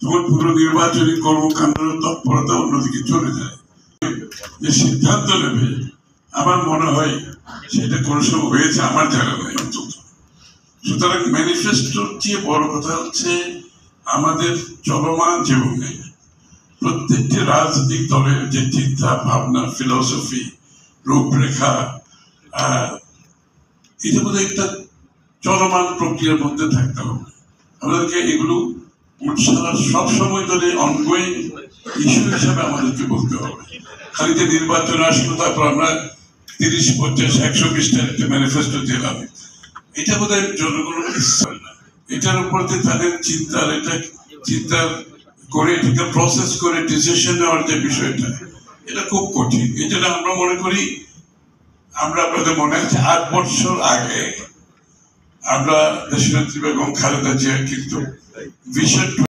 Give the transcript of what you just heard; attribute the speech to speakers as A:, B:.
A: তখন পুরো নির্বাচনী কর্মকাণ্ডের তৎপরতা অন্যদিকে চলে যায়। যে সিদ্ধান্ত নেবে আমার মনে হয় সেটা কোনো সময় হয়েছে আমার জায়গা নেই অন্তত। সুতরাং ম্যানিফেস্টোর চেয়ে বড় কথা হচ্ছে আমাদের চলমান জীবনে প্রত্যেকটি রাজনৈতিক দলের যে চিন্তা ভাবনা, ফিলসফি, রূপরেখা, এটা বোধ একটা চলমান প্রক্রিয়ার মধ্যে থাকতে হবে। আমাদেরকে এগুলো সবসময় ধরে অনগোয়িং ইস্যু হিসাবে আমাদেরকে বলতে হবে। খালি যে নির্বাচন আসলো তারপর আমরা 30, 50, 120টার একটা ম্যানিফেস্টো দিলাম, এটা বোধ হয় জনগণের না। এটার উপর তাদের চিন্তা করে এটাকে প্রসেস করে ডিসিশন নেওয়ার যে বিষয়টা, এটা খুব কঠিন। এই জন্য আমরা মনে করি, আমরা আপনাদের মনে আছে 8 বছর আগে আমরা দেশনেত্রী বেগম খালেদা জিয়া কিন্তু ভিশন